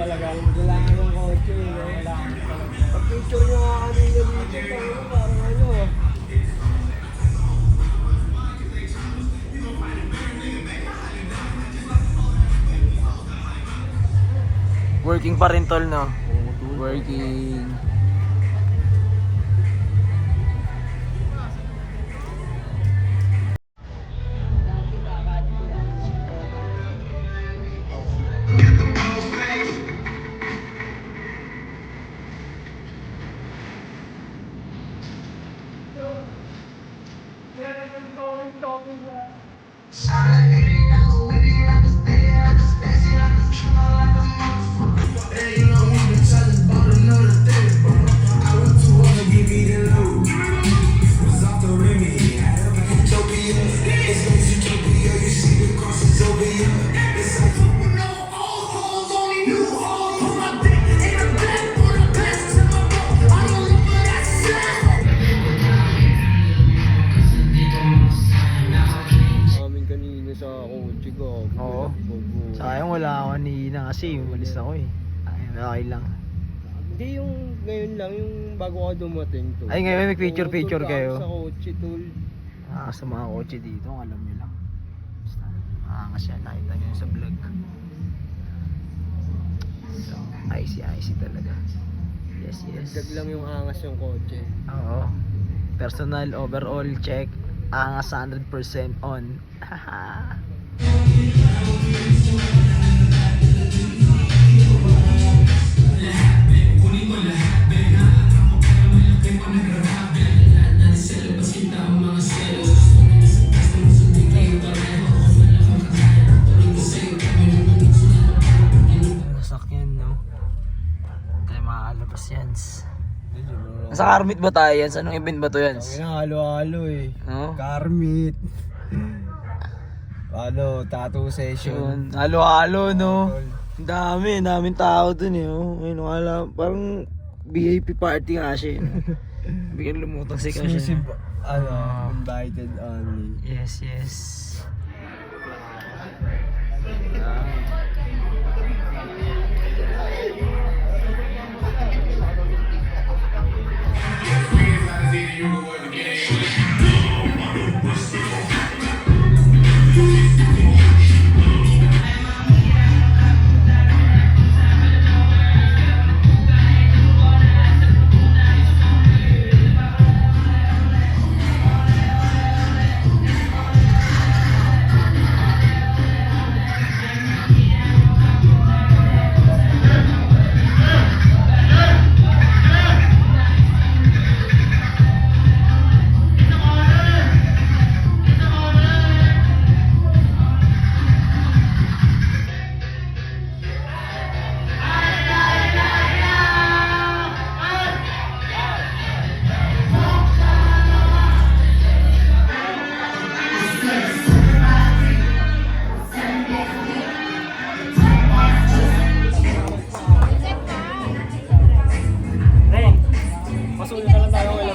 talaga. Kailangan ng kotse. Kailangan talaga. Pag-picture nyo nga kanina dito, parang ano. Working pa rin tol, no? Working. Amin kanina sa kotse ko. Oo. Sayang wala ako kanina kasi umalis ako eh. Ay, okay lang. Hindi yung ngayon lang, yung bago ako dumating to. Ay, ngayon may picture kayo. Sa kotse tol. Sa mga kotse dito, alam nyo lang. Basta, maangas yan, nakita nyo sa vlog. So, icy talaga. Yes. Dagdag lang yung angas yung kotse. Oo. Personal overall check. Angas 100% on. Sasakyan, no? Tayo makalabas yan. Nasa Karmit ba tayo yan? Anong event ba to yan? Halo-halo eh. No? Karmit. Ano, tattoo session. Halo-halo, no? Ang daming tao dun eh. Oh. Ayun, wala, parang VIP party nga siya. No? Bigyan lumutang si Kasha. Exclusive, invited only. Yes. You